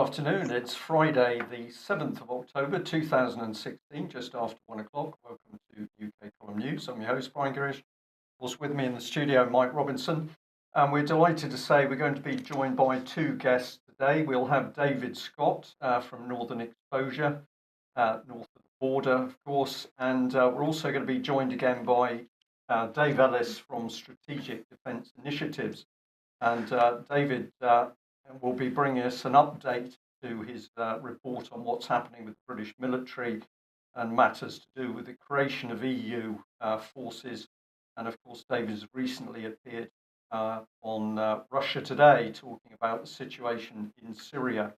afternoon. It's Friday, the 7th of October 2016, just after 1 o'clock. Welcome to UK Column News. I'm your host, Brian Girish. Of course, with me in the studio, Mike Robinson. And we're delighted to say we're going to be joined by two guests today. We'll have David Scott from Northern Exposure, north of the border, of course. And we're also going to be joined again by Dave Ellis from Strategic Defence Initiatives. And David will be bringing us an update to his report on what's happening with the British military and matters to do with the creation of EU forces. And of course, David has recently appeared on Russia Today, talking about the situation in Syria.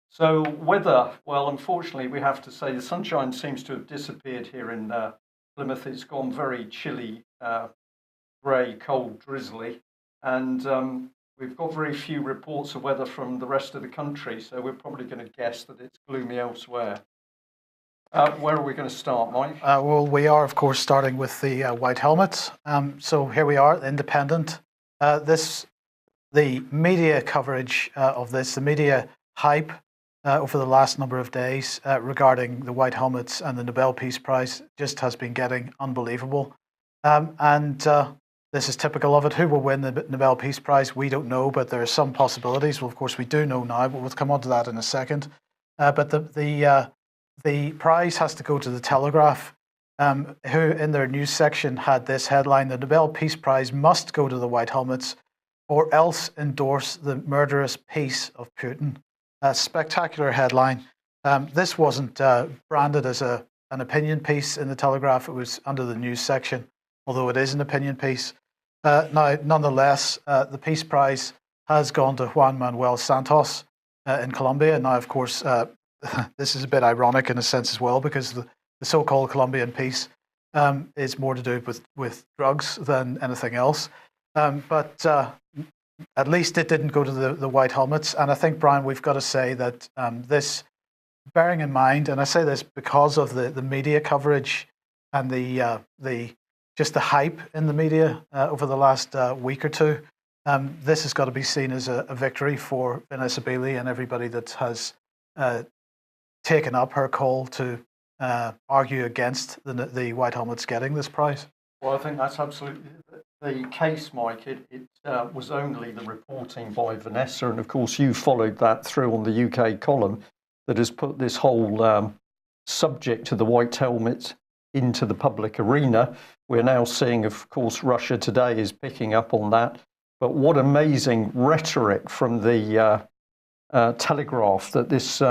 So weather, well, unfortunately, we have to say the sunshine seems to have disappeared here in Plymouth. It's gone very chilly, grey, cold, drizzly. And we've got very few reports of weather from the rest of the country, so we're probably going to guess that it's gloomy elsewhere. Where are we going to start, Mike? Well, we are, of course, starting with the white helmets. So here we are, Independent. The media coverage of this, the media hype over the last number of days regarding the white helmets and the Nobel Peace Prize just has been getting unbelievable. This is typical of it. Who will win the Nobel Peace Prize? We don't know, but there are some possibilities. Well, of course, we do know now, but we'll come on to that in a second. But the prize has to go to the Telegraph, who in their news section had this headline: "The Nobel Peace Prize must go to the White Helmets, or else endorse the murderous peace of Putin." A spectacular headline. This wasn't branded as an opinion piece in the Telegraph. It was under the news section, although it is an opinion piece. Now, nonetheless, the Peace Prize has gone to Juan Manuel Santos in Colombia. Now, of course, this is a bit ironic in a sense as well, because the so-called Colombian peace is more to do with drugs than anything else. But at least it didn't go to the White Helmets. And I think, Brian, we've got to say that this, bearing in mind, and I say this because of the media coverage and just the hype in the media over the last week or two, this has got to be seen as a victory for Vanessa Bailey and everybody that has taken up her call to argue against the White Helmets getting this prize. Well, I think that's absolutely the case, Mike. It was only the reporting by Vanessa, and of course you followed that through on the UK column, that has put this whole subject of the White Helmets into the public arena. We're now seeing, of course, Russia Today is picking up on that. But what amazing rhetoric from the Telegraph, that this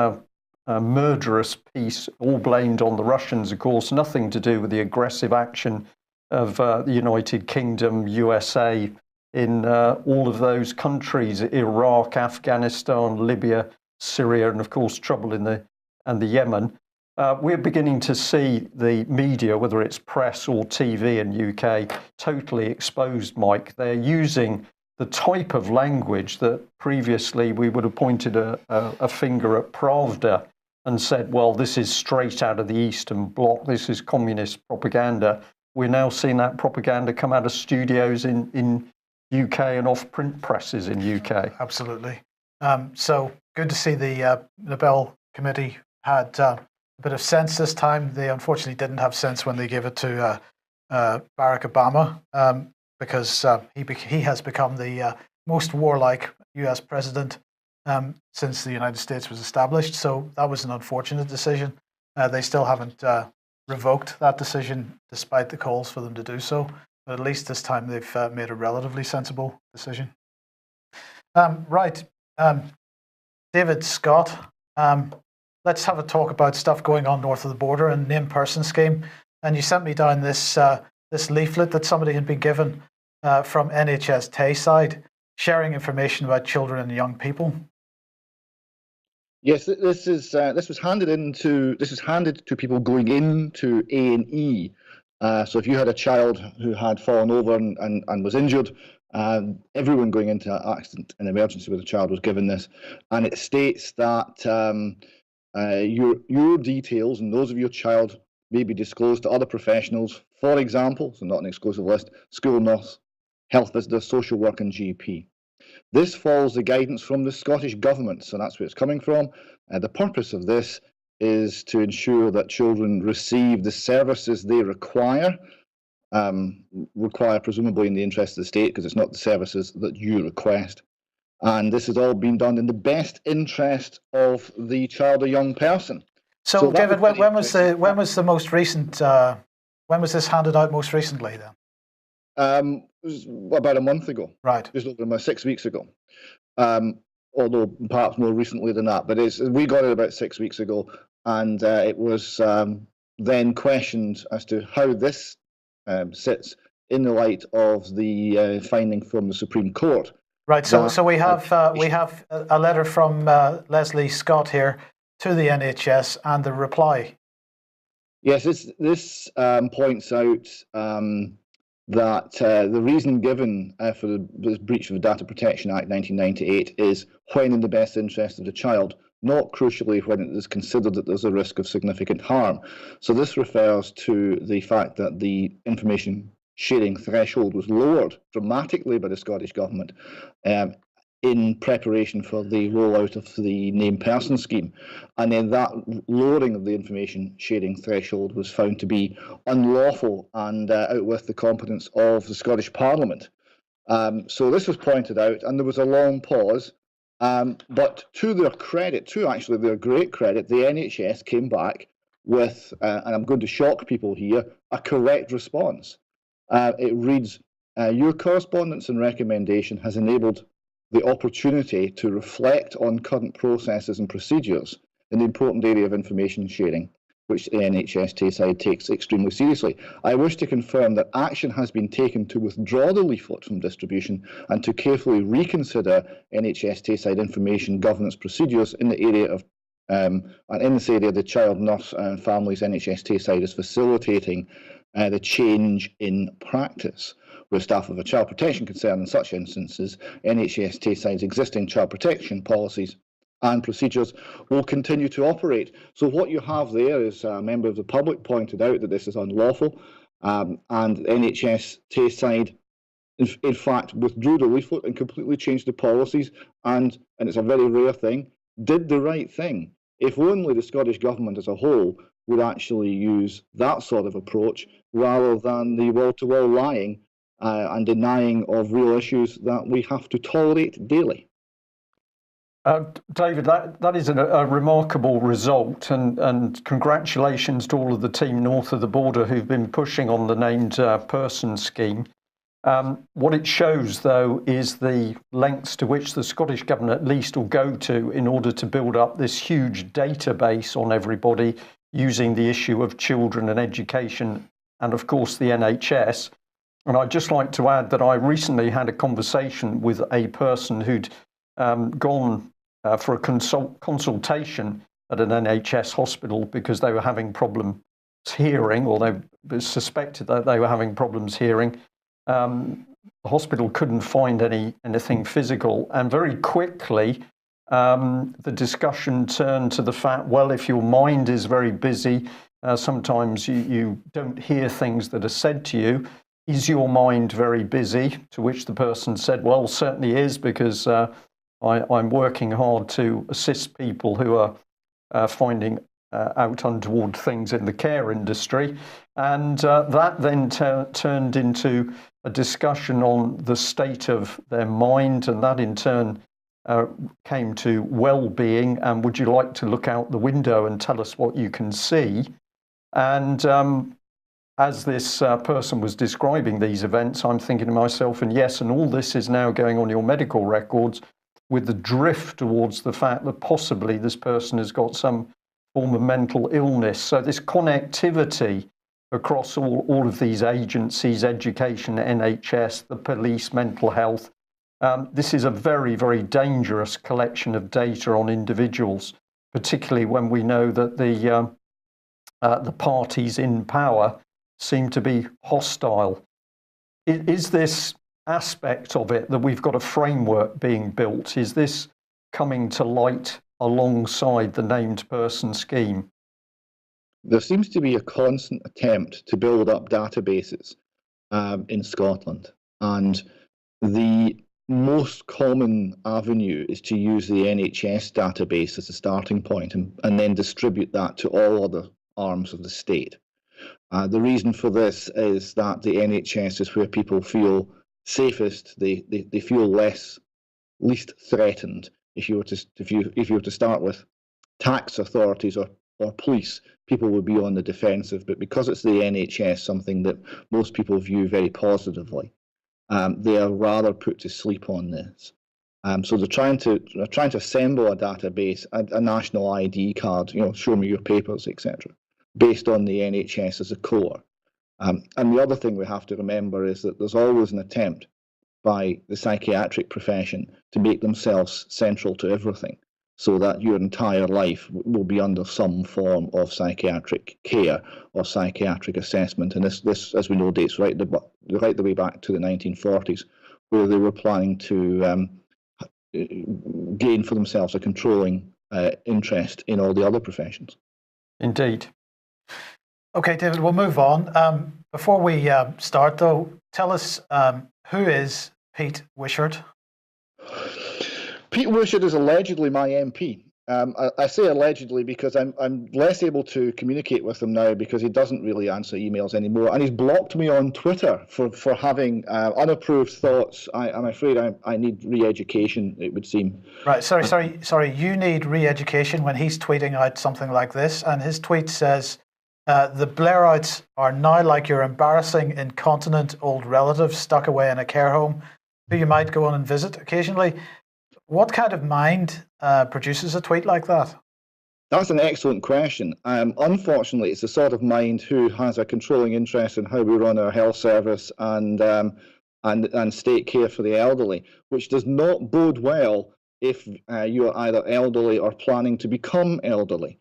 murderous piece, all blamed on the Russians, of course, nothing to do with the aggressive action of the United Kingdom, USA, in all of those countries: Iraq, Afghanistan, Libya, Syria, and of course trouble in the Yemen. We're beginning to see the media, whether it's press or TV in UK, totally exposed, Mike. They're using the type of language that previously we would have pointed a finger at Pravda and said, well, this is straight out of the Eastern Bloc, this is communist propaganda. We're now seeing that propaganda come out of studios in UK and off print presses in UK. Absolutely. So good to see the Nobel Committee had a bit of sense this time. They unfortunately didn't have sense when they gave it to Barack Obama, because he has become the most warlike US president since the United States was established. So that was an unfortunate decision. They still haven't revoked that decision, despite the calls for them to do so. But at least this time they've made a relatively sensible decision. Right. David Scott, let's have a talk about stuff going on north of the border and named person scheme. And you sent me down this leaflet that somebody had been given from NHS Tayside, sharing information about children and young people. Yes, this was handed to people going into A&E. So if you had a child who had fallen over and was injured, everyone going into an accident and emergency with a child was given this, and it states that your details and those of your child may be disclosed to other professionals. For example, so not an exclusive list: school nurse, health visitor, social work, and GP. This follows the guidance from the Scottish Government, so that's where it's coming from. The purpose of this is to ensure that children receive the services they require, presumably in the interest of the state, because it's not the services that you request. And this has all been done in the best interest of the child or young person. So David, when was the most recent? When was this handed out most recently? Then it was about a month ago, right? Just over about 6 weeks ago. Although perhaps more recently than that, but we got it about 6 weeks ago, and it was then questioned as to how this sits in the light of the finding from the Supreme Court. Right. So we have a letter from Leslie Scott here to the NHS and the reply. Yes, this points out that the reason given for the breach of the Data Protection Act 1998 is when in the best interest of the child, not crucially when it is considered that there's a risk of significant harm. So this refers to the fact that the information sharing threshold was lowered dramatically by the Scottish Government in preparation for the rollout of the named person scheme. And then that lowering of the information sharing threshold was found to be unlawful and out with the competence of the Scottish Parliament. So this was pointed out, and there was a long pause. But to their credit, to actually their great credit, the NHS came back with, and I'm going to shock people here, a correct response. It reads, your correspondence and recommendation has enabled the opportunity to reflect on current processes and procedures in the important area of information sharing, which the NHS Tayside takes extremely seriously. I wish to confirm that action has been taken to withdraw the leaflet from distribution and to carefully reconsider NHS Tayside information governance procedures in the area of and in this area, the Child Nurse and Families NHS Tayside is facilitating the change in practice. Where staff of a child protection concern in such instances, NHS Tayside's existing child protection policies and procedures will continue to operate. So what you have there is a member of the public pointed out that this is unlawful, and NHS Tayside, in fact, withdrew the leaflet and completely changed the policies, and it's a very rare thing, did the right thing. If only the Scottish Government as a whole would actually use that sort of approach rather than the wall-to-wall lying and denying of real issues that we have to tolerate daily. David, that is a remarkable result, and congratulations to all of the team north of the border who've been pushing on the named person scheme. What it shows, though, is the lengths to which the Scottish Government at least will go to in order to build up this huge database on everybody using the issue of children and education and, of course, the NHS. And I'd just like to add that I recently had a conversation with a person who'd gone for a consultation at an NHS hospital because they were having problems hearing, or they suspected that they were having problems hearing. The hospital couldn't find anything physical, and very quickly the discussion turned to the fact, well, if your mind is very busy, sometimes you don't hear things that are said to you. Is your mind very busy? To which the person said, well, certainly is, because I'm working hard to assist people who are finding out untoward things in the care industry. And that then turned into a discussion on the state of their mind, and that in turn came to well-being, and would you like to look out the window and tell us what you can see? And as this person was describing these events, I'm thinking to myself, and yes, and all this is now going on your medical records with the drift towards the fact that possibly this person has got some form of mental illness. So this connectivity across all of these agencies, education, NHS, the police, mental health, this is a very, very dangerous collection of data on individuals, particularly when we know that the parties in power seem to be hostile. Is this aspect of it that we've got a framework being built? Is this coming to light alongside the named person scheme? There seems to be a constant attempt to build up databases in Scotland, and the most common avenue is to use the NHS database as a starting point and then distribute that to all other arms of the state. The reason for this is that the NHS is where people feel safest. They feel least threatened. If you were to start with tax authorities or police, people would be on the defensive. But because it's the NHS, something that most people view very positively, they are rather put to sleep on this. So they're trying to assemble a database, a national ID card, show me your papers, etc., based on the NHS as a core. And the other thing we have to remember is that there's always an attempt by the psychiatric profession to make themselves central to everything, so that your entire life will be under some form of psychiatric care or psychiatric assessment. And this, as we know, dates right the way back to the 1940s, where they were planning to gain for themselves a controlling interest in all the other professions. Indeed. Okay, David, we'll move on. Before we start, though, tell us who is Pete Wishart? Pete Wishart is allegedly my MP. I say allegedly because I'm less able to communicate with him now because he doesn't really answer emails anymore, and he's blocked me on Twitter for having unapproved thoughts. I'm afraid I need re-education, it would seem. Right, sorry. You need re-education when he's tweeting out something like this, and his tweet says, the Blairouts are now like your embarrassing, incontinent old relatives stuck away in a care home who you might go on and visit occasionally. What kind of mind produces a tweet like that? That's an excellent question. Unfortunately, it's the sort of mind who has a controlling interest in how we run our health service and state care for the elderly, which does not bode well if you are either elderly or planning to become elderly.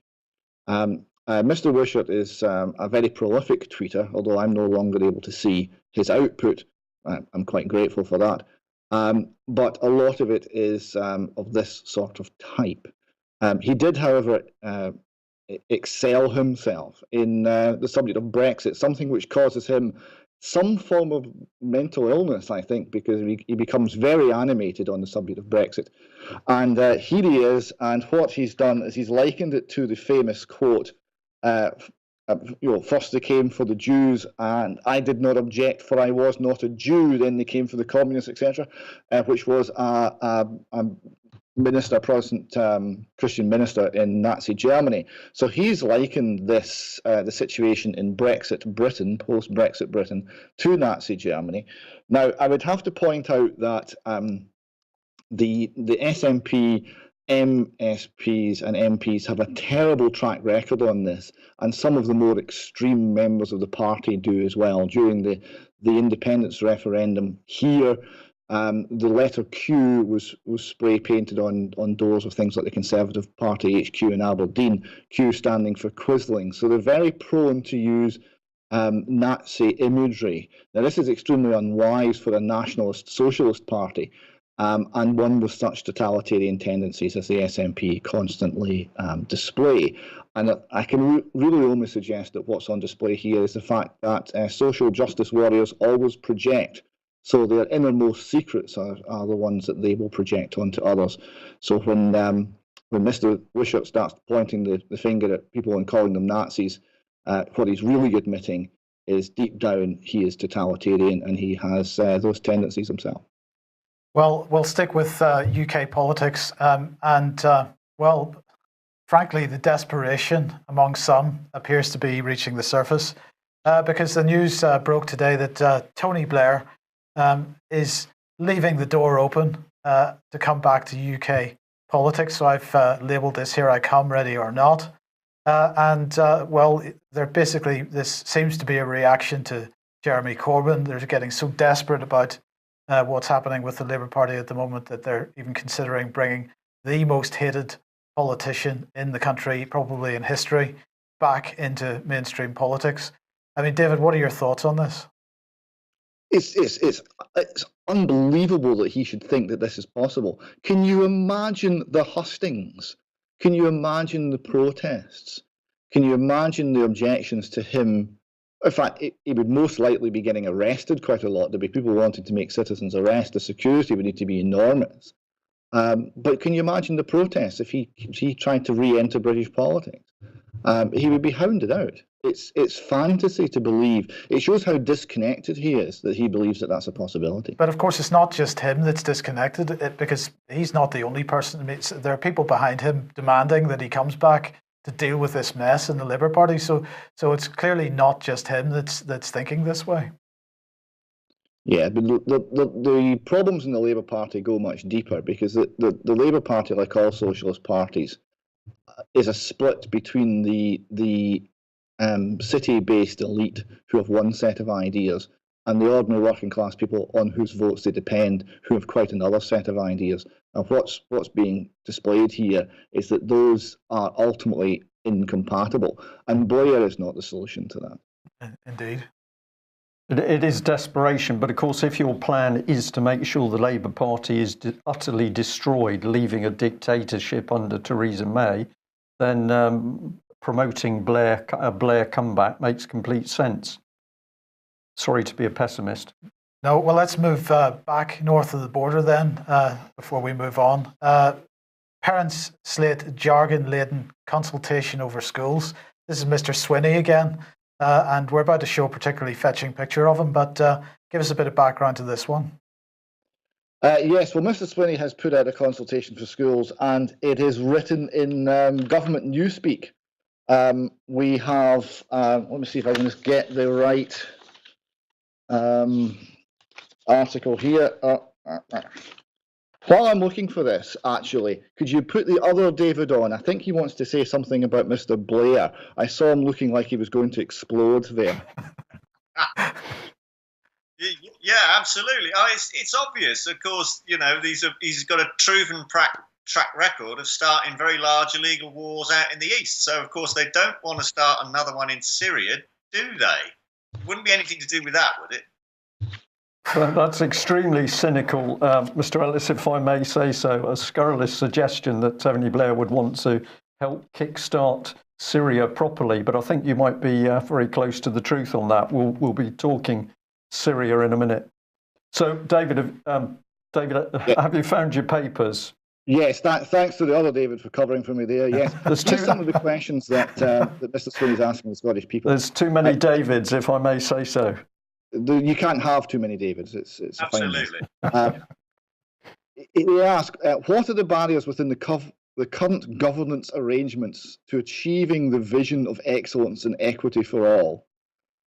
Mr. Wishart is a very prolific tweeter, although I'm no longer able to see his output. I'm quite grateful for that. But a lot of it is of this sort of type. He did, however, excel himself in the subject of Brexit, something which causes him some form of mental illness, I think, because he becomes very animated on the subject of Brexit. And here he is, and what he's done is he's likened it to the famous quote, first they came for the Jews, and I did not object, for I was not a Jew. Then they came for the communists, etc., which was a minister, Protestant Christian minister in Nazi Germany. So he's likened this, the situation in Brexit Britain, post-Brexit Britain, to Nazi Germany. Now, I would have to point out that the SNP MSPs and MPs have a terrible track record on this, and some of the more extreme members of the party do as well. During the independence referendum here, the letter Q was spray painted on doors of things like the Conservative Party HQ in Aberdeen, Q standing for Quisling. So they're very prone to use Nazi imagery. Now, this is extremely unwise for a nationalist socialist party. And one with such totalitarian tendencies as the SNP constantly display. And I can really only suggest that what's on display here is the fact that social justice warriors always project. So their innermost secrets are the ones that they will project onto others. So when Mr. Wishart starts pointing the finger at people and calling them Nazis, what he's really admitting is deep down he is totalitarian and he has those tendencies himself. Well, we'll stick with UK politics well, frankly, the desperation among some appears to be reaching the surface because the news broke today that Tony Blair is leaving the door open to come back to UK politics. So I've labelled this "Here I Come, Ready or Not." Well, they're basically, this seems to be a reaction to Jeremy Corbyn. They're getting so desperate about what's happening with the Labour Party at the moment that they're even considering bringing the most hated politician in the country, probably in history, back into mainstream politics. I mean, David, what are your thoughts on this? It's unbelievable that he should think that this is possible. Can you imagine the hustings? Can you imagine the protests? Can you imagine the objections to him In fact, he would most likely be getting arrested quite a lot. There'd be people wanting to make citizens arrest. The security would need to be enormous. But can you imagine the protests if he tried to re-enter British politics? He would be hounded out. It's fantasy to believe. It shows how disconnected he is that he believes that that's a possibility. But of course, it's not just him that's disconnected, because he's not the only person. I mean, there are people behind him demanding that he comes back to deal with this mess in the Labour Party. So it's clearly not just him that's thinking this way. Yeah, but the problems in the Labour Party go much deeper, because the Labour Party, like all socialist parties, is a split between the city-based elite who have one set of ideas and the ordinary working class people on whose votes they depend who have quite another set of ideas. And what's being displayed here is that those are ultimately incompatible, and Blair is not the solution to that. Indeed. It is desperation, but of course, if your plan is to make sure the Labour Party is utterly destroyed, leaving a dictatorship under Theresa May, then promoting a Blair comeback makes complete sense. Sorry to be a pessimist. No, well, let's move back north of the border then, before we move on. Parents slate jargon-laden consultation over schools. This is Mr. Swinney again. And we're about to show a particularly fetching picture of him, but give us a bit of background to this one. Yes, well, Mr. Swinney has put out a consultation for schools, and it is written in government newspeak. We have, let me see if I can just get the right article here. While I'm looking for this, actually, could you put the other David on? I think he wants to say something about Mr. Blair. I saw him looking like he was going to explode there. Yeah, absolutely. It's obvious, of course. You know, he's got a proven track record of starting very large illegal wars out in the east. So, of course, they don't want to start another one in Syria, do they? Wouldn't be anything to do with that, would it? Well, that's extremely cynical, Mr. Ellis, if I may say so. A scurrilous suggestion that Tony Blair would want to help kickstart Syria properly, but I think you might be very close to the truth on that. We'll be talking Syria in a minute. So, David, have you found your papers? Yes, thanks to the other David for covering for me there. Yes, there's some of the questions that Mr. Swinney is asking the Scottish people. There's too many Davids, if I may say so. You can't have too many Davids. It's absolutely. They ask, what are the barriers within the current governance arrangements to achieving the vision of excellence and equity for all?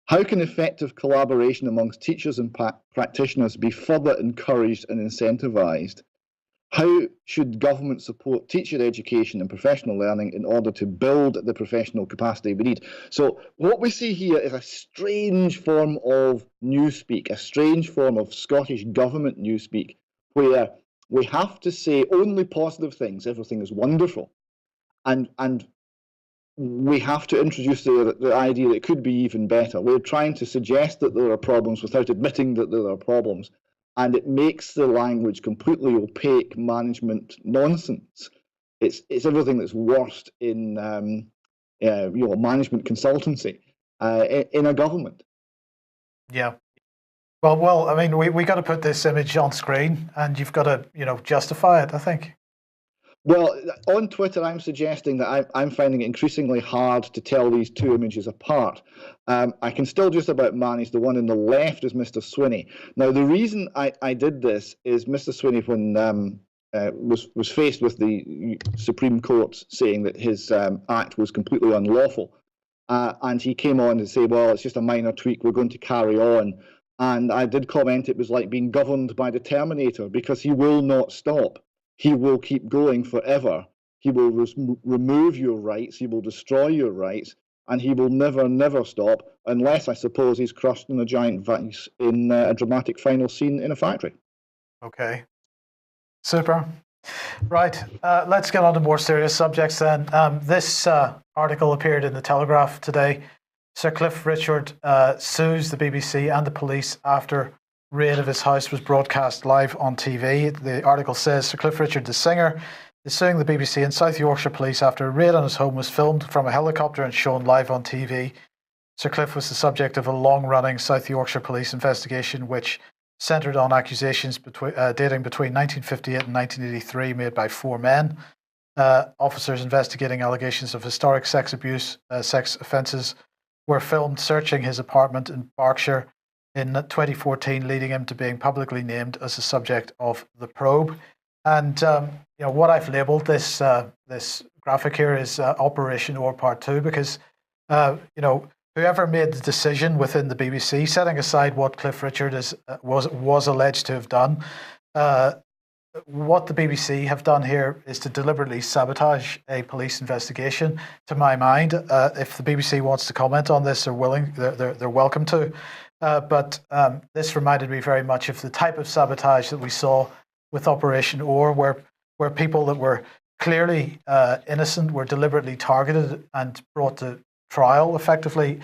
How can effective collaboration amongst teachers and practitioners be further encouraged and incentivised? How should government support teacher education and professional learning in order to build the professional capacity we need? So what we see here is a strange form of newspeak, a strange form of Scottish government newspeak, where we have to say only positive things, everything is wonderful, and we have to introduce the idea that it could be even better. We're trying to suggest that there are problems without admitting that there are problems. And it makes the language completely opaque management nonsense. It's everything that's worst in management consultancy in a government. Yeah. Well, I mean, we got to put this image on screen, and you've got to justify it, I think. Well, on Twitter, I'm suggesting that I'm finding it increasingly hard to tell these two images apart. I can still just about manage the one on the left is Mr. Swinney. Now, the reason I did this is Mr. Swinney, when was faced with the Supreme Court saying that his act was completely unlawful, and he came on to say, well, it's just a minor tweak, we're going to carry on. And I did comment it was like being governed by the Terminator, because he will not stop. He will keep going forever. He will remove your rights. He will destroy your rights. And he will never, never stop unless, I suppose, he's crushed in a giant vice in a dramatic final scene in a factory. Okay. Super. Right. Let's get on to more serious subjects then. This article appeared in the Telegraph today. Sir Cliff Richard sues the BBC and the police after raid of his house was broadcast live on TV. The article says Sir Cliff Richard, the singer, is suing the BBC and South Yorkshire Police after a raid on his home was filmed from a helicopter and shown live on TV. Sir Cliff was the subject of a long-running South Yorkshire police investigation which centred on accusations dating between 1958 and 1983 made by 4 men. Officers investigating allegations of historic sex abuse, sex offences, were filmed searching his apartment in Berkshire in 2014, leading him to being publicly named as the subject of the probe. And what I've labelled this this graphic here is Operation Or Part 2, because whoever made the decision within the BBC, setting aside what Cliff Richard was alleged to have done, what the BBC have done here is to deliberately sabotage a police investigation. To my mind, if the BBC wants to comment on this, they're welcome to. But this reminded me very much of the type of sabotage that we saw with Operation Or, where people that were clearly innocent were deliberately targeted and brought to trial, effectively,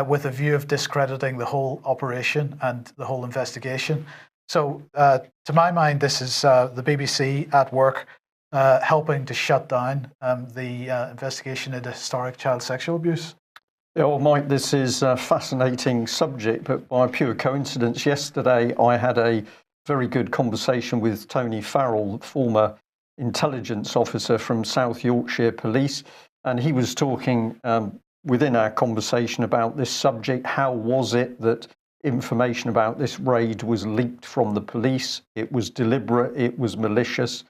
with a view of discrediting the whole operation and the whole investigation. So, to my mind, this is the BBC at work helping to shut down the investigation into historic child sexual abuse. Yeah, well, Mike, this is a fascinating subject, but by pure coincidence, yesterday I had a very good conversation with Tony Farrell, former intelligence officer from South Yorkshire Police, and he was talking within our conversation about this subject. How was it that information about this raid was leaked from the police? It was deliberate, it was malicious.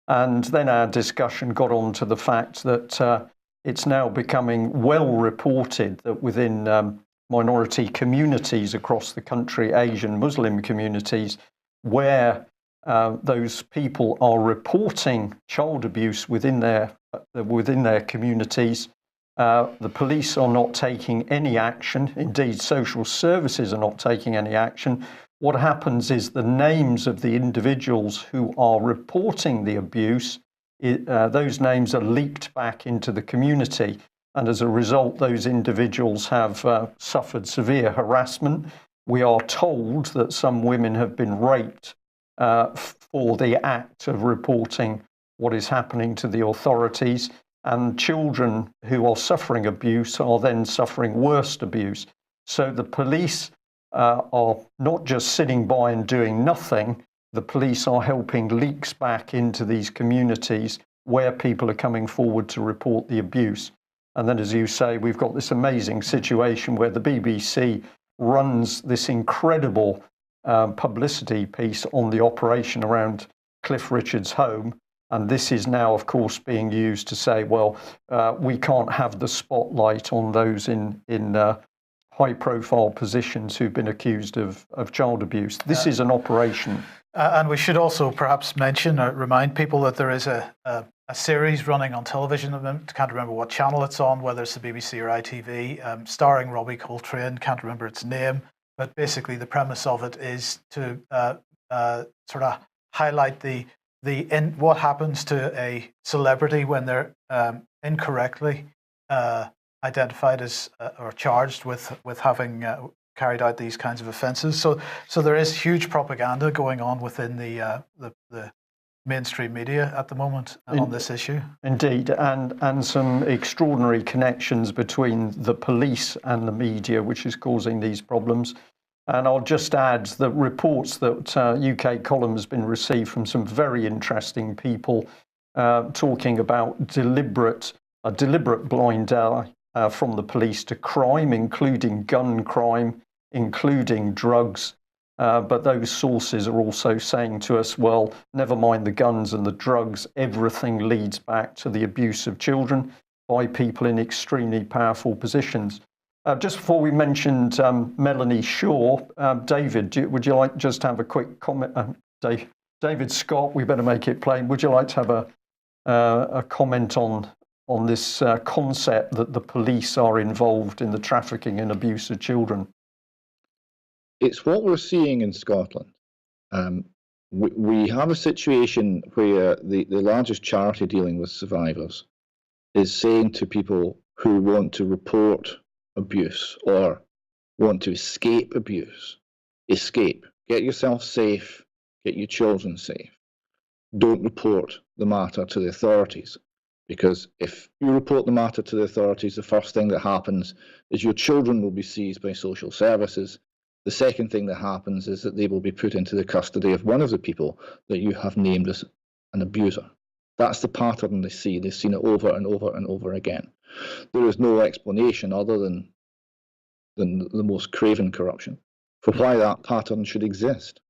And then our discussion got on to the fact that it's now becoming well reported that within minority communities across the country, Asian Muslim communities, where those people are reporting child abuse within their communities, the police are not taking any action. Indeed, social services are not taking any action. What happens is the names of the individuals who are reporting the abuse, those names are leaked back into the community. And as a result, those individuals have suffered severe harassment. We are told that some women have been raped for the act of reporting what is happening to the authorities. And children who are suffering abuse are then suffering worse abuse. So the police are not just sitting by and doing nothing. The police are helping leaks back into these communities where people are coming forward to report the abuse. And then, as you say, we've got this amazing situation where the BBC runs this incredible publicity piece on the operation around Cliff Richard's home. And this is now, of course, being used to say, well, we can't have the spotlight on those in high-profile positions who've been accused of child abuse. This is an operation. And we should also perhaps mention or remind people that there is a series running on television. I can't remember what channel it's on, whether it's the BBC or ITV, starring Robbie Coltrane. Can't remember its name. But basically, the premise of it is to sort of highlight what happens to a celebrity when they're incorrectly identified as or charged with having carried out these kinds of offences. So there is huge propaganda going on within the mainstream media at the moment on this issue. Indeed, and some extraordinary connections between the police and the media, which is causing these problems. And I'll just add the reports that UK Column has been received from some very interesting people talking about a deliberate blind eye from the police to crime, including gun crime, including drugs. But those sources are also saying to us, well, never mind the guns and the drugs, everything leads back to the abuse of children by people in extremely powerful positions. Just before we mentioned Melanie Shaw, David, would you like just to have a quick comment? David Scott, we better make it plain. Would you like to have a comment on this concept that the police are involved in the trafficking and abuse of children? It's what we're seeing in Scotland. We have a situation where the largest charity dealing with survivors is saying to people who want to report abuse or want to escape abuse, escape, get yourself safe, get your children safe. Don't report the matter to the authorities. Because if you report the matter to the authorities, the first thing that happens is your children will be seized by social services. The second thing that happens is that they will be put into the custody of one of the people that you have named as an abuser. That's the pattern they see. They've seen it over and over and over again. There is no explanation other than the most craven corruption for why that pattern should exist.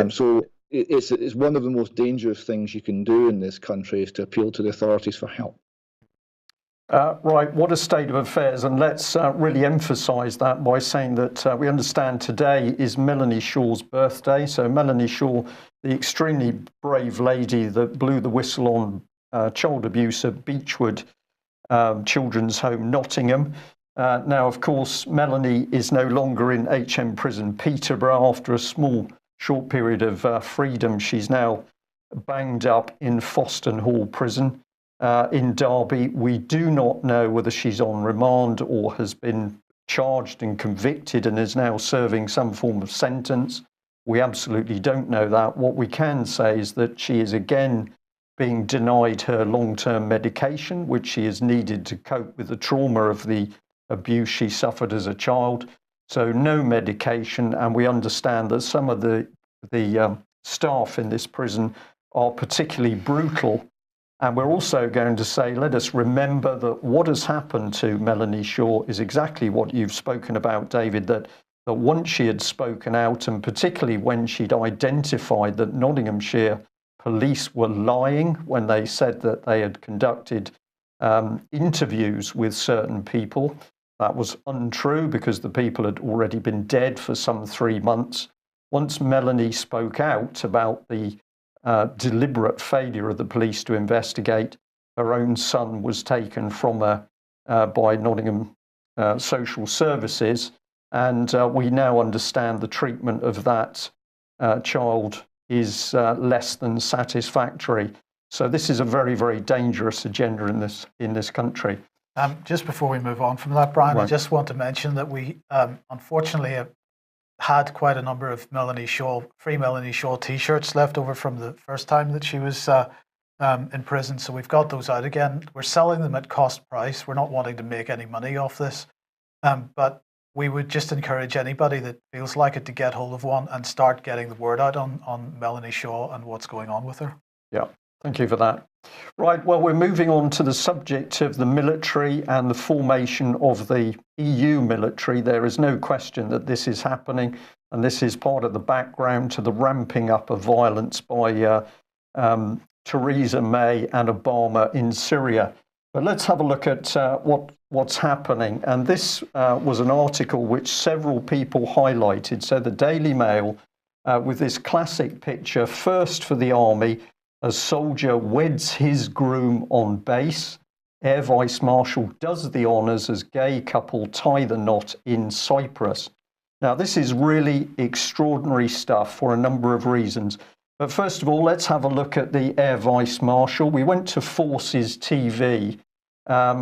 So it's one of the most dangerous things you can do in this country is to appeal to the authorities for help. Right, what a state of affairs. And let's really emphasise that by saying that we understand today is Melanie Shaw's birthday. So Melanie Shaw, the extremely brave lady that blew the whistle on child abuse at Beechwood Children's Home, Nottingham. Now, of course, Melanie is no longer in HM Prison Peterborough. After a short period of freedom, she's now banged up in Foston Hall Prison in Derby. We do not know whether she's on remand or has been charged and convicted and is now serving some form of sentence. We absolutely don't know that. What we can say is that she is again being denied her long-term medication, which she has needed to cope with the trauma of the abuse she suffered as a child. So no medication, and we understand that some of the staff in this prison are particularly brutal. And we're also going to say, let us remember that what has happened to Melanie Shaw is exactly what you've spoken about, David, that once she had spoken out, and particularly when she'd identified that Nottinghamshire police were lying when they said that they had conducted interviews with certain people. That was untrue because the people had already been dead for some 3 months. Once Melanie spoke out about the deliberate failure of the police to investigate, her own son was taken from her by Nottingham Social Services, and we now understand the treatment of that child is less than satisfactory. So this is a very, very dangerous agenda in this country. Just before we move on from that, Brian, right. I just want to mention that we unfortunately have had quite a number of free Melanie Shaw t-shirts left over from the first time that she was in prison. So we've got those out again. We're selling them at cost price. We're not wanting to make any money off this. But we would just encourage anybody that feels like it to get hold of one and start getting the word out on Melanie Shaw and what's going on with her. Yeah, thank you for that. Right, well, we're moving on to the subject of the military and the formation of the EU military. There is no question that this is happening, and this is part of the background to the ramping up of violence by Theresa May and Obama in Syria. But let's have a look at what's happening. And this was an article which several people highlighted. So the Daily Mail, with this classic picture, first for the army, a soldier weds his groom on base. Air Vice Marshal does the honours as gay couple tie the knot in Cyprus. Now, this is really extraordinary stuff for a number of reasons. But first of all, let's have a look at the Air Vice Marshal. We went to Forces TV.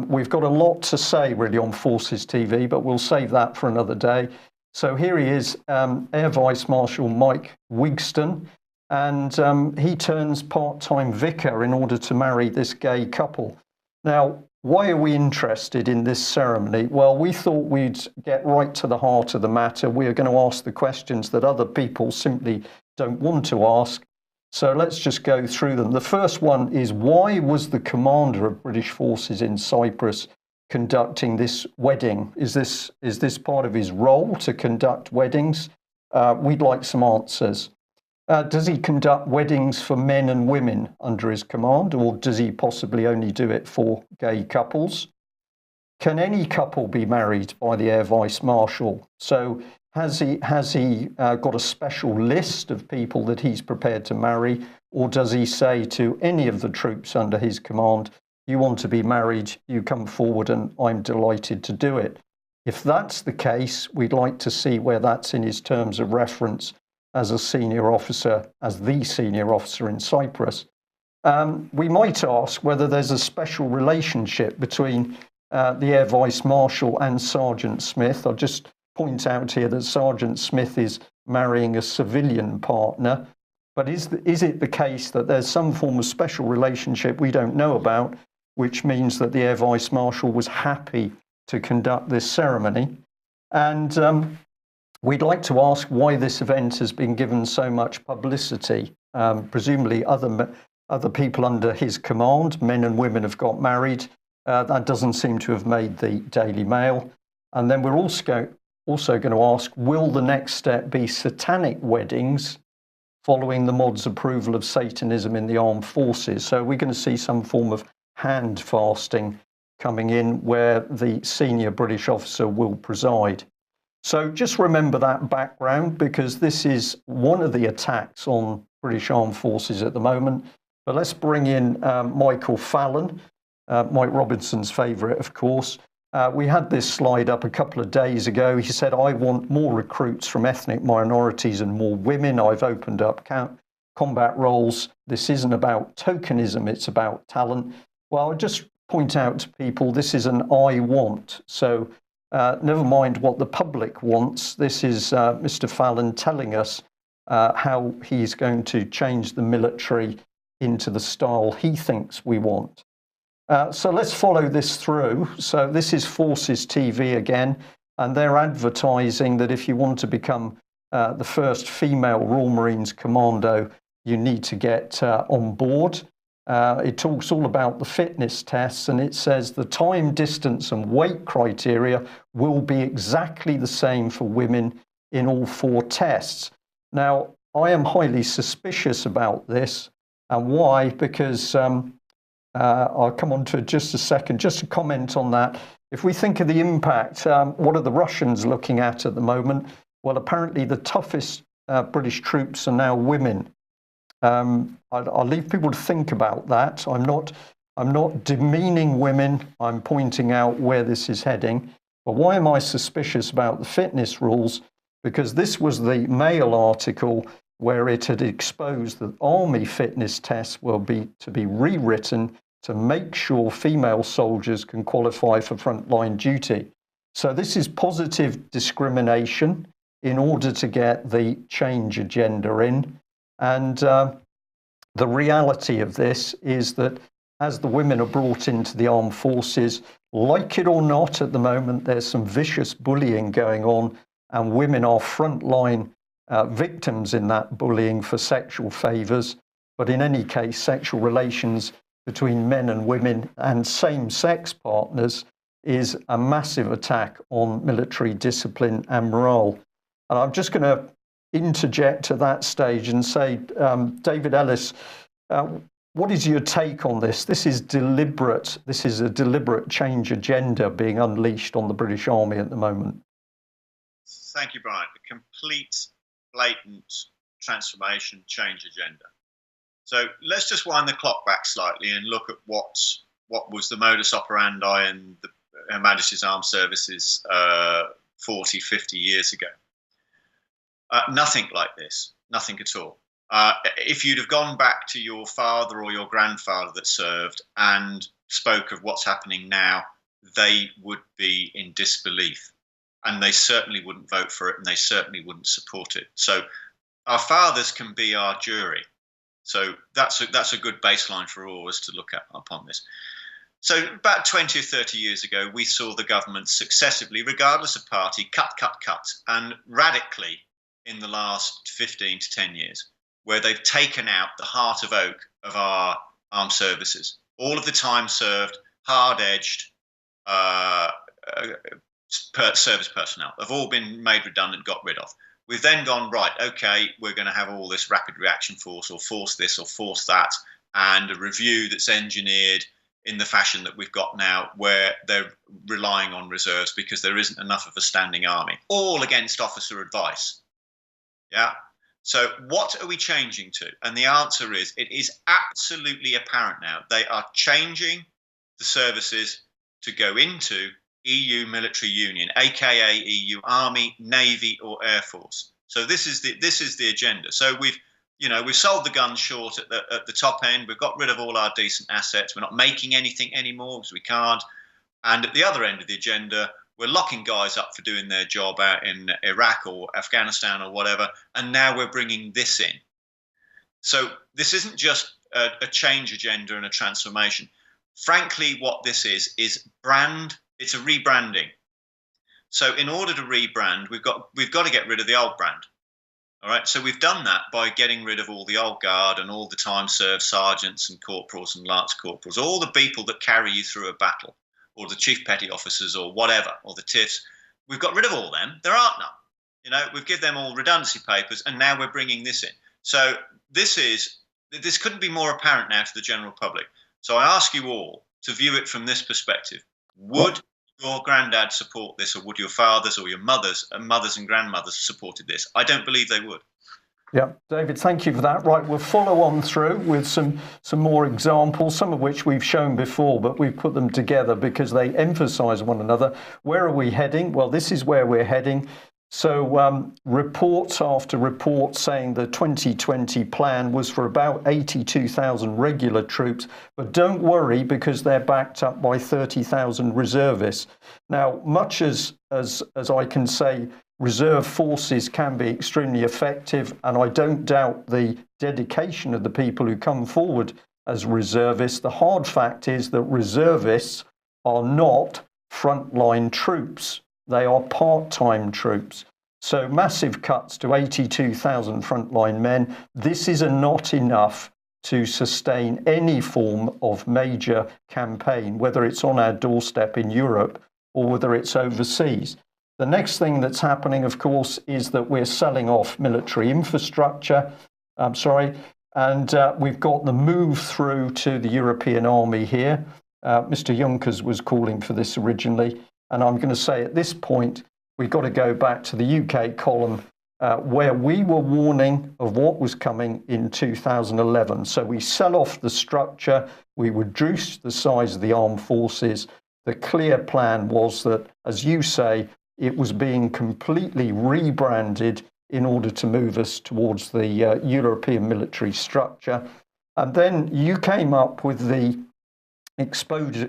We've got a lot to say really on Forces TV, but we'll save that for another day. So here he is, Air Vice Marshal Mike Wigston, and he turns part-time vicar in order to marry this gay couple. Now, why are we interested in this ceremony? Well, we thought we'd get right to the heart of the matter. We are going to ask the questions that other people simply don't want to ask. So let's just go through them. The first one is, why was the commander of British forces in Cyprus conducting this wedding? Is this part of his role to conduct weddings? We'd like some answers. Does he conduct weddings for men and women under his command, or does he possibly only do it for gay couples? Can any couple be married by the Air Vice Marshal? So has he got a special list of people that he's prepared to marry, or does he say to any of the troops under his command, you want to be married, you come forward and I'm delighted to do it? If that's the case, we'd like to see where that's in his terms of reference as a senior officer, as the senior officer in Cyprus. We might ask whether there's a special relationship between the Air Vice Marshal and Sergeant Smith. I'll just point out here that Sergeant Smith is marrying a civilian partner. But is it the case that there's some form of special relationship we don't know about, which means that the Air Vice Marshal was happy to conduct this ceremony? And we'd like to ask why this event has been given so much publicity. Presumably other people under his command, men and women, have got married. That doesn't seem to have made the Daily Mail. And then we're also going to ask, will the next step be satanic weddings following the mod's approval of Satanism in the armed forces? So we're going to see some form of hand fasting coming in where the senior British officer will preside. So just remember that background, because this is one of the attacks on British armed forces at the moment. But let's bring in Michael Fallon, Mike Robinson's favourite, of course. We had this slide up a couple of days ago. He said, I want more recruits from ethnic minorities and more women. I've opened up combat roles. This isn't about tokenism, it's about talent. Well, I'll just point out to people, this is an I want. So never mind what the public wants. This is Mr. Fallon telling us how he's going to change the military into the style he thinks we want. So let's follow this through. So this is Forces TV again, and they're advertising that if you want to become the first female Royal Marines commando, you need to get on board. It talks all about the fitness tests, and it says the time, distance and weight criteria will be exactly the same for women in all 4 tests. Now, I am highly suspicious about this. And why? Because I'll come on to it just a second. Just to comment on that, if we think of the impact, what are the Russians looking at the moment? Well, apparently the toughest British troops are now women. I'll leave people to think about that. I'm not demeaning women. I'm pointing out where this is heading. But why am I suspicious about the fitness rules? Because this was the Mail article where it had exposed that army fitness tests will be rewritten to make sure female soldiers can qualify for frontline duty. So this is positive discrimination in order to get the change agenda in. And the reality of this is that as the women are brought into the armed forces, like it or not, at the moment, there's some vicious bullying going on, and women are frontline victims in that bullying for sexual favours. But in any case, sexual relations between men and women and same-sex partners is a massive attack on military discipline and morale. And I'm just going to interject at that stage and say, David Ellis, what is your take on this? This is deliberate. This is a deliberate change agenda being unleashed on the British Army at the moment. Thank you, Brian. A complete, blatant transformation change agenda. So let's just wind the clock back slightly and look at what was the modus operandi in Her Majesty's Armed Services 40, 50 years ago. Nothing like this, nothing at all. If you'd have gone back to your father or your grandfather that served and spoke of what's happening now, they would be in disbelief. And they certainly wouldn't vote for it, and they certainly wouldn't support it. So our fathers can be our jury. So that's a good baseline for all of us to look at upon this. So about 20 or 30 years ago, we saw the government successively, regardless of party, cut, and radically in the last 15 to 10 years, where they've taken out the heart of oak of our armed services. All of the time served, hard-edged, service personnel have all been made redundant, got rid of. We've then gone, right, okay, we're going to have all this rapid reaction force, or force this or force that, and a review that's engineered in the fashion that we've got now, where they're relying on reserves because there isn't enough of a standing army, all against officer advice. Yeah. So what are we changing to? And the answer is, it is absolutely apparent now. They are changing the services to go into EU military union, aka EU Army, Navy, or Air Force. So this is the agenda. So we've sold the guns short at the top end. We've got rid of all our decent assets. We're not making anything anymore because we can't. And at the other end of the agenda, we're locking guys up for doing their job out in Iraq or Afghanistan or whatever. And now we're bringing this in. So this isn't just a change agenda and a transformation. Frankly, what this is brand. It's a rebranding. So in order to rebrand, we've got to get rid of the old brand. All right. So we've done that by getting rid of all the old guard and all the time served sergeants and corporals and lance corporals, all the people that carry you through a battle, or the chief petty officers or whatever, or the TIFs. We've got rid of all them. There aren't none. We've given them all redundancy papers, and now we're bringing this in. So this couldn't be more apparent now to the general public. So I ask you all to view it from this perspective. Would your granddad support this, or would your fathers or your mothers and grandmothers supported this? I don't believe they would. Yeah, David, thank you for that. Right, we'll follow on through with some more examples, some of which we've shown before, but we've put them together because they emphasise one another. Where are we heading? Well, this is where we're heading. So reports after report saying the 2020 plan was for about 82,000 regular troops, but don't worry because they're backed up by 30,000 reservists. Now, much as I can say, reserve forces can be extremely effective, and I don't doubt the dedication of the people who come forward as reservists. The hard fact is that reservists are not frontline troops. They are part-time troops. So massive cuts to 82,000 frontline men. This is not enough to sustain any form of major campaign, whether it's on our doorstep in Europe or whether it's overseas. The next thing that's happening, of course, is that we're selling off military infrastructure. And we've got the move through to the European army here. Mr. Juncker was calling for this originally. And I'm going to say at this point, we've got to go back to the UK column where we were warning of what was coming in 2011. So we sell off the structure, we reduce the size of the armed forces. The clear plan was that, as you say, it was being completely rebranded in order to move us towards the European military structure. And then you came up with the exposure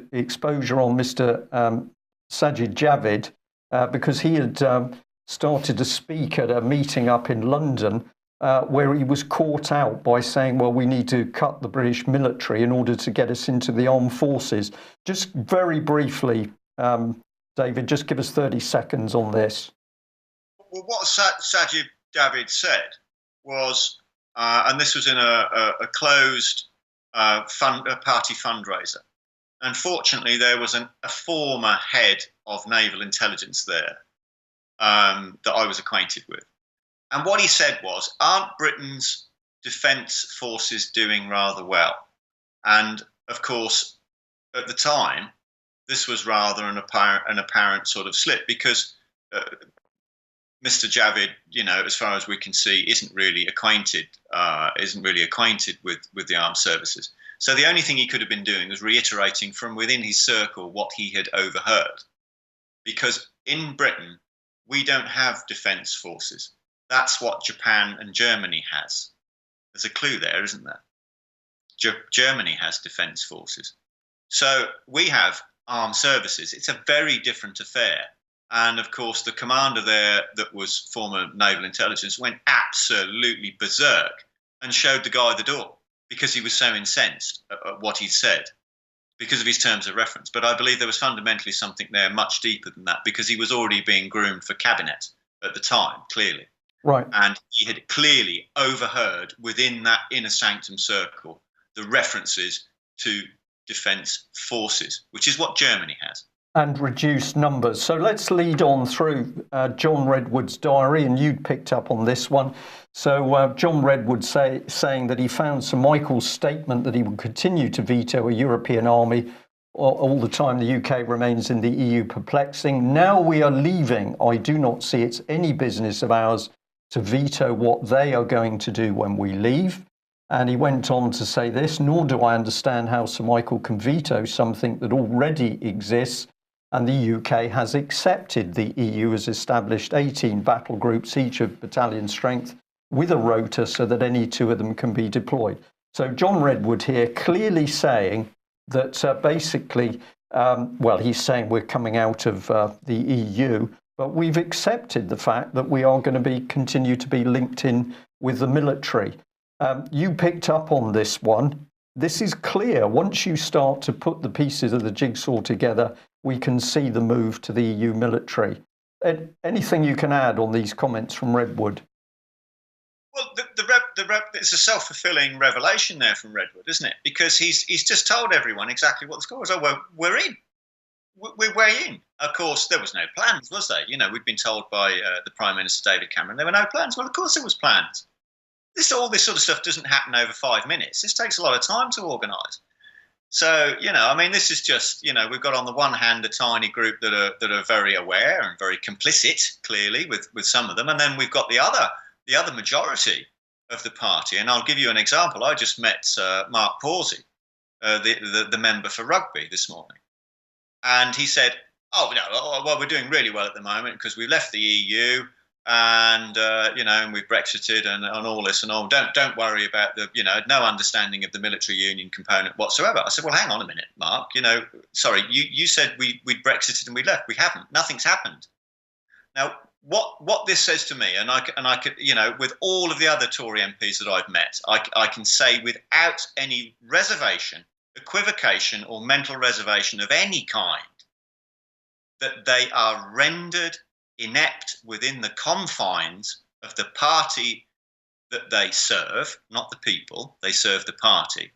on Mr. Sajid Javid, because he had started to speak at a meeting up in London where he was caught out by saying, well, we need to cut the British military in order to get us into the armed forces. Just very briefly, David, just give us 30 seconds on this. Well, what Sajid Javid said was, and this was in a closed party fundraiser, unfortunately, there was a former head of naval intelligence there that I was acquainted with. And what he said was, aren't Britain's defence forces doing rather well? And of course, at the time, this was rather an apparent sort of slip because Mr. Javid, as far as we can see, isn't really acquainted with the armed services. So the only thing he could have been doing was reiterating from within his circle what he had overheard. Because in Britain, we don't have defence forces. That's what Japan and Germany has. There's a clue there, isn't there? Germany has defence forces. So we have armed services. It's a very different affair. And of course, the commander there that was former naval intelligence went absolutely berserk and showed the guy the door, because he was so incensed at what he'd said because of his terms of reference. But I believe there was fundamentally something there much deeper than that, because he was already being groomed for cabinet at the time, clearly. Right. And he had clearly overheard within that inner sanctum circle the references to defence forces, which is what Germany has. And reduced numbers. So let's lead on through John Redwood's diary, and you'd picked up on this one. So John Redwood saying that he found Sir Michael's statement that he would continue to veto a European army all the time the UK remains in the EU perplexing. Now we are leaving. I do not see it's any business of ours to veto what they are going to do when we leave. And he went on to say this, nor do I understand how Sir Michael can veto something that already exists. And the UK has accepted the EU has established 18 battle groups, each of battalion strength, with a rota so that any two of them can be deployed. So John Redwood here clearly saying that basically, he's saying we're coming out of the EU, but we've accepted the fact that we are going to continue to be linked in with the military. You picked up on this one. This is clear. Once you start to put the pieces of the jigsaw together, we can see the move to the EU military. Anything you can add on these comments from Redwood? Well, it's a self-fulfilling revelation there from Redwood, isn't it? Because he's just told everyone exactly what the score is. Oh, well, we're in. We're way in. Of course, there was no plans, was there? We'd been told by the Prime Minister David Cameron there were no plans. Well, of course there was plans. All this sort of stuff doesn't happen over 5 minutes. This takes a lot of time to organise. So, this is just, we've got on the one hand a tiny group that are very aware and very complicit, clearly, with some of them, and then we've got the other majority of the party. And I'll give you an example. I just met Mark Pawsey, the member for Rugby, this morning. And he said, oh, no, well, we're doing really well at the moment because we left the EU and, and we've Brexited and all this and all. Don't worry about no understanding of the military union component whatsoever. I said, well, hang on a minute, Mark. Sorry, you said we'd Brexited and we left. We haven't. Nothing's happened. Now, what this says to me, and I could, with all of the other Tory MPs that I've met, I can say without any reservation, equivocation, or mental reservation of any kind, that they are rendered inept within the confines of the party that they serve, not the people. They serve the party,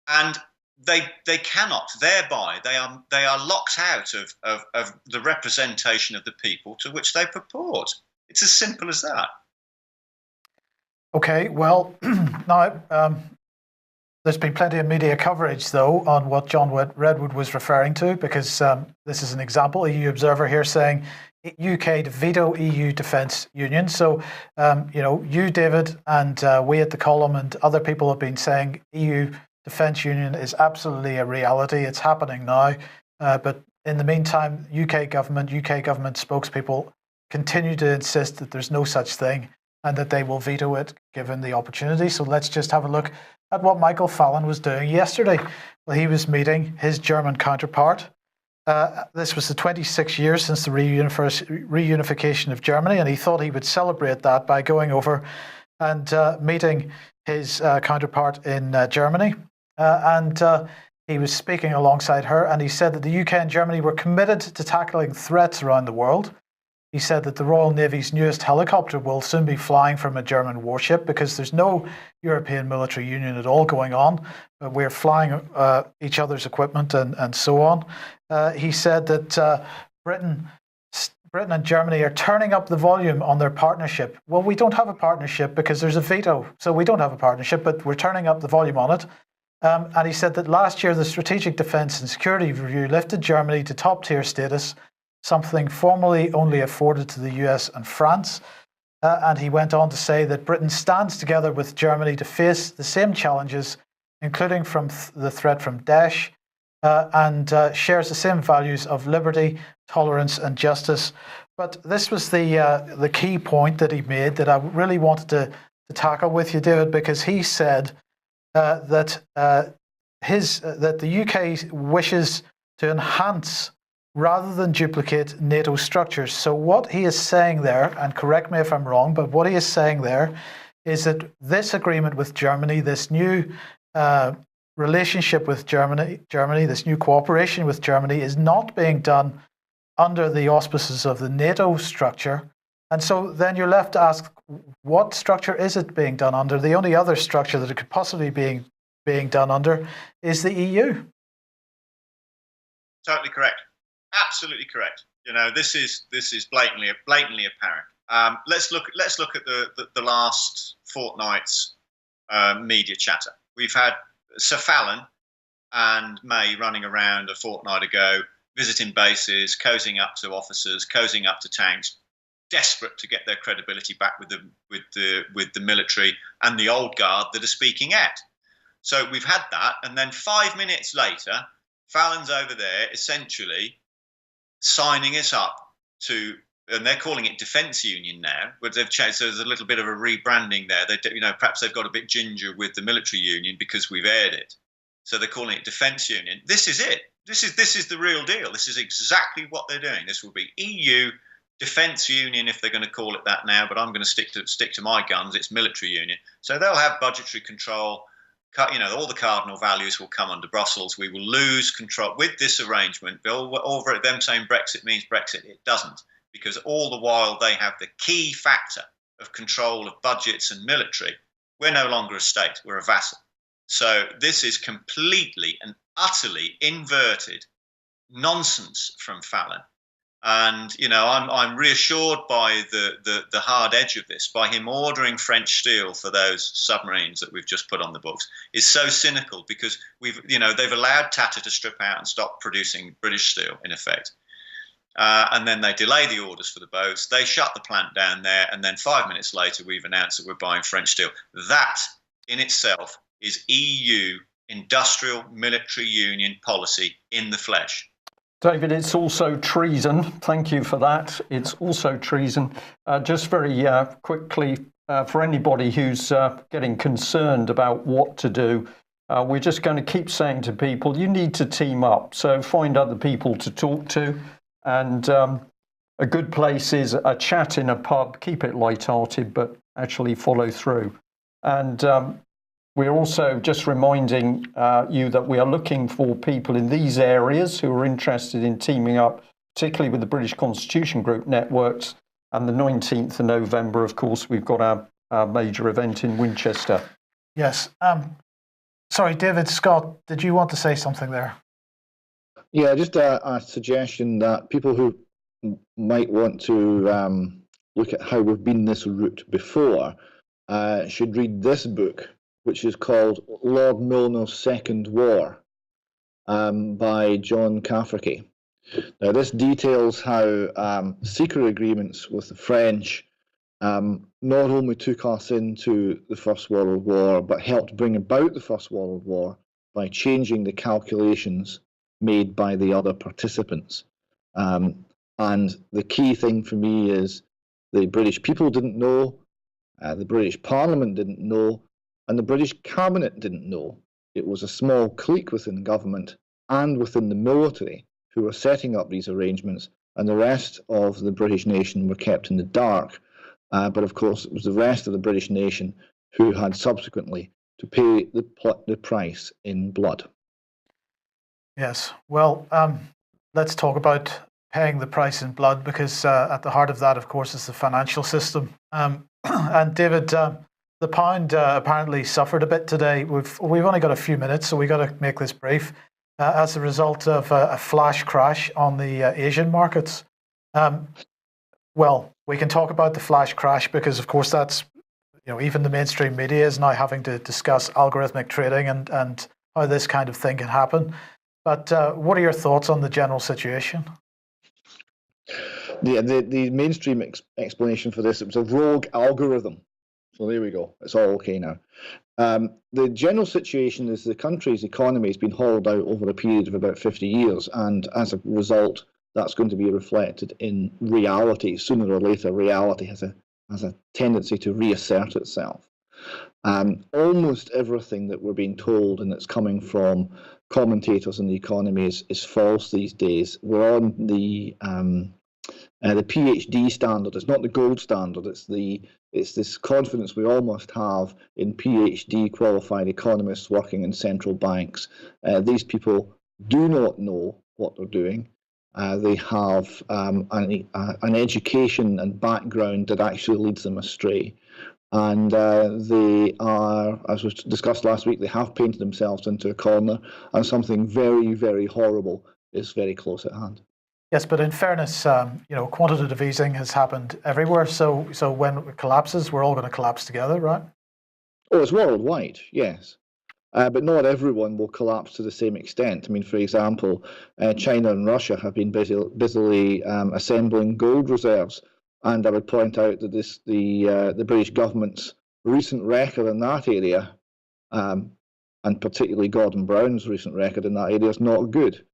and they cannot. Thereby, they are locked out of the representation of the people to which they purport. It's as simple as that. Okay, well, now there's been plenty of media coverage, though, on what John Redwood was referring to, because this is an example. A EU Observer here saying UK to veto EU defence union. So, you, David, and we at the column and other people have been saying EU defence union is absolutely a reality. It's happening now. But in the meantime, UK government spokespeople continue to insist that there's no such thing and that they will veto it given the opportunity. So let's just have a look at what Michael Fallon was doing yesterday. Well, he was meeting his German counterpart. This was the 26 years since the reunification of Germany, and he thought he would celebrate that by going over and meeting his counterpart in Germany. And he was speaking alongside her, and he said that the UK and Germany were committed to tackling threats around the world. He said that the Royal Navy's newest helicopter will soon be flying from a German warship because there's no European military union at all going on. We're flying each other's equipment and so on. He said that Britain and Germany are turning up the volume on their partnership. Well, we don't have a partnership because there's a veto, so we don't have a partnership, but we're turning up the volume on it. And he said that last year the Strategic Defence and Security Review lifted Germany to top-tier status, something formerly only afforded to the US and France. And he went on to say that Britain stands together with Germany to face the same challenges, including from the threat from Daesh, and shares the same values of liberty, tolerance and justice. But this was the key point that he made that I really wanted to tackle with you, David, because he said that the UK wishes to enhance rather than duplicate NATO structures. So what he is saying there, and correct me if I'm wrong, but what he is saying there is that this agreement with Germany, this new relationship with Germany, this new cooperation with Germany is not being done under the auspices of the NATO structure. And so then you're left to ask, what structure is it being done under? The only other structure that it could possibly be being done under is the EU. Totally correct. Absolutely correct. This is blatantly apparent. Let's look at the last fortnight's media chatter. We've had Sir Fallon and May running around a fortnight ago, visiting bases, cozying up to officers, cozying up to tanks, desperate to get their credibility back with the military and the old guard that are speaking out. So we've had that, and then 5 minutes later, Fallon's over there essentially signing us up to, and they're calling it Defence Union now, but they've changed. So there's a little bit of a rebranding there. Perhaps they've got a bit ginger with the military union because we've aired it. So they're calling it Defence Union. This is it. This is the real deal. This is exactly what they're doing. This will be EU defence union, if they're going to call it that now, but I'm going to stick to my guns. It's military union. So they'll have budgetary control. All the cardinal values will come under Brussels. We will lose control with this arrangement. Over them saying Brexit means Brexit, it doesn't, because all the while they have the key factor of control of budgets and military. We're no longer a state, we're a vassal. So this is completely and utterly inverted nonsense from Fallon. And, I'm reassured by the hard edge of this, by him ordering French steel for those submarines that we've just put on the books, is so cynical, because they've allowed Tata to strip out and stop producing British steel, in effect. And then they delay the orders for the boats. They shut the plant down there. And then 5 minutes later, we've announced that we're buying French steel. That in itself is EU industrial military union policy in the flesh. David, it's also treason. Thank you for that. It's also treason. Just very quickly, for anybody who's getting concerned about what to do, we're just going to keep saying to people, you need to team up. So find other people to talk to. And a good place is a chat in a pub. Keep it light-hearted, but actually follow through. And we're also just reminding you that we are looking for people in these areas who are interested in teaming up, particularly with the British Constitution Group networks. And the 19th of November, of course, we've got our major event in Winchester. Yes. Sorry, David, Scott, did you want to say something there? Yeah, just a suggestion that people who might want to look at how we've been this route before should read this book, which is called Lord Milner's Second War by John Cafferty. Now, this details how secret agreements with the French not only took us into the First World War, but helped bring about the First World War by changing the calculations made by the other participants. And the key thing for me is the British people didn't know, the British Parliament didn't know, and the British Cabinet didn't know. It was a small clique within government and within the military who were setting up these arrangements, and the rest of the British nation were kept in the dark. But of course, it was the rest of the British nation who had subsequently to pay the price in blood. Yes. Well, let's talk about paying the price in blood, because at the heart of that, of course, is the financial system. And David, the pound apparently suffered a bit today. We've only got a few minutes, so we've got to make this brief. As a result of a flash crash on the Asian markets. Well, we can talk about the flash crash because, of course, that's, even the mainstream media is now having to discuss algorithmic trading and how this kind of thing can happen. But what are your thoughts on the general situation? The mainstream explanation for this, it was a rogue algorithm. So there we go. It's all okay now. The general situation is the country's economy has been hollowed out over a period of about 50 years. And as a result, that's going to be reflected in reality. Sooner or later, reality has a tendency to reassert itself. Almost everything that we're being told and that's coming from commentators in the economy is false these days. We're on the PhD standard. It's not the gold standard. It's this confidence we all must have in PhD qualified economists working in central banks. These people do not know what they're doing. They have an education and background that actually leads them astray. And they are, as was discussed last week, they have painted themselves into a corner, and something very, very horrible is very close at hand. Yes, but in fairness, quantitative easing has happened everywhere. So when it collapses, we're all going to collapse together, right? Oh, it's worldwide, yes. But not everyone will collapse to the same extent. I mean, for example, China and Russia have been busily assembling gold reserves. And I would point out that the British government's recent record in that area, and particularly Gordon Brown's recent record in that area, is not good.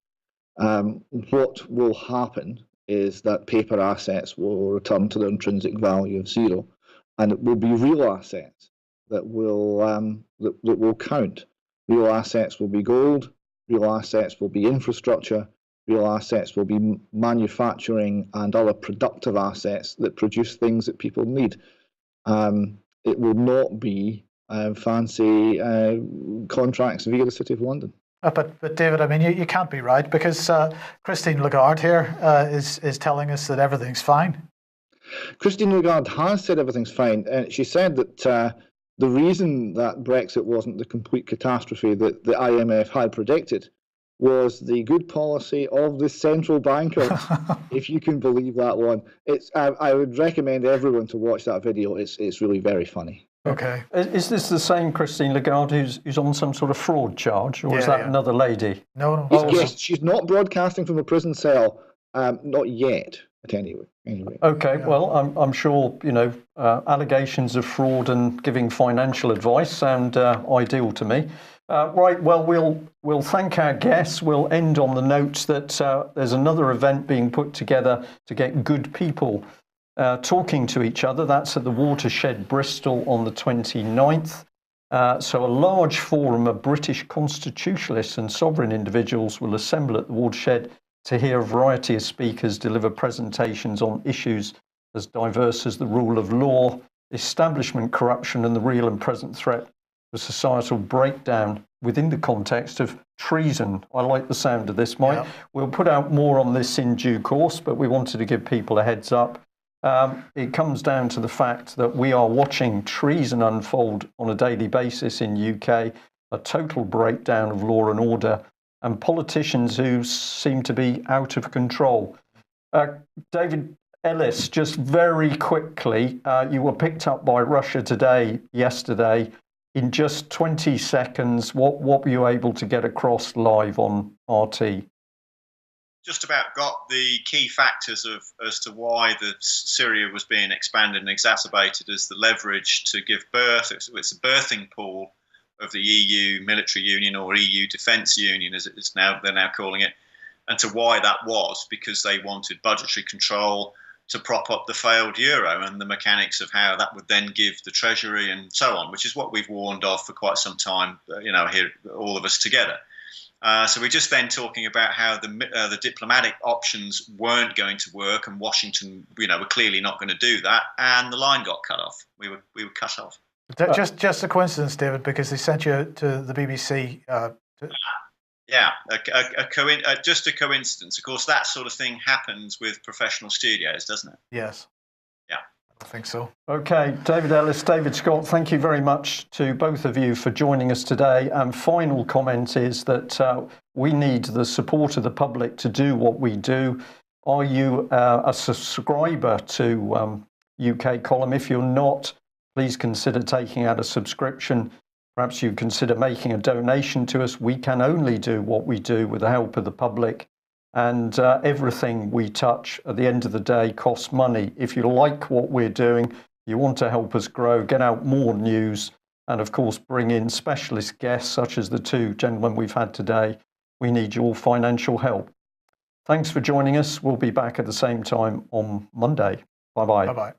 What will happen is that paper assets will return to their intrinsic value of zero, and it will be real assets that will count. Real assets will be gold. Real assets will be infrastructure. real assets will be manufacturing and other productive assets that produce things that people need. It will not be fancy contracts via the City of London. But David, I mean, you can't be right, because Christine Lagarde here is telling us that everything's fine. Christine Lagarde has said everything's fine. She said that the reason that Brexit wasn't the complete catastrophe that the IMF had predicted was the good policy of the central bankers, if you can believe that one. I would recommend everyone to watch that video. It's really very funny. Okay. Is this the same Christine Lagarde who's on some sort of fraud charge, or is that another lady? No. Yes, she's not broadcasting from a prison cell, not yet. But anyway. Okay. Yeah. Well, I'm sure allegations of fraud and giving financial advice sound ideal to me. Right. Well, we'll thank our guests. We'll end on the note that there's another event being put together to get good people talking to each other. That's at the Watershed, Bristol, on the 29th. So a large forum of British constitutionalists and sovereign individuals will assemble at the Watershed to hear a variety of speakers deliver presentations on issues as diverse as the rule of law, establishment corruption, and the real and present threat of societal breakdown within the context of treason. I like the sound of this, Mike. Yeah. We'll put out more on this in due course, but we wanted to give people a heads up. It comes down to the fact that we are watching treason unfold on a daily basis in UK, a total breakdown of law and order, and politicians who seem to be out of control. David Ellis, just very quickly, you were picked up by Russia yesterday. In just 20 seconds, what were you able to get across live on RT? Just about got the key factors as to why Syria was being expanded and exacerbated as the leverage to give birth. It's a birthing pool of the EU military union, or EU defence union, as they're now calling it, and to why that was, because they wanted budgetary control to prop up the failed euro and the mechanics of how that would then give the treasury and so on, which is what we've warned of for quite some time, here, all of us together. So we're just then talking about how the diplomatic options weren't going to work, and Washington, were clearly not going to do that, and the line got cut off. We were cut off. Just a coincidence, David, because they sent you to the BBC. Yeah, just a coincidence. Of course, that sort of thing happens with professional studios, doesn't it? Yes. Yeah. I think so. Okay, David Ellis, David Scott, thank you very much to both of you for joining us today. And final comment is that we need the support of the public to do what we do. Are you a subscriber to UK Column? If you're not, please consider taking out a subscription. Perhaps you consider making a donation to us. We can only do what we do with the help of the public. And everything we touch at the end of the day costs money. If you like what we're doing, you want to help us grow, get out more news, and of course bring in specialist guests such as the two gentlemen we've had today, we need your financial help. Thanks for joining us. We'll be back at the same time on Monday. Bye-bye. Bye-bye.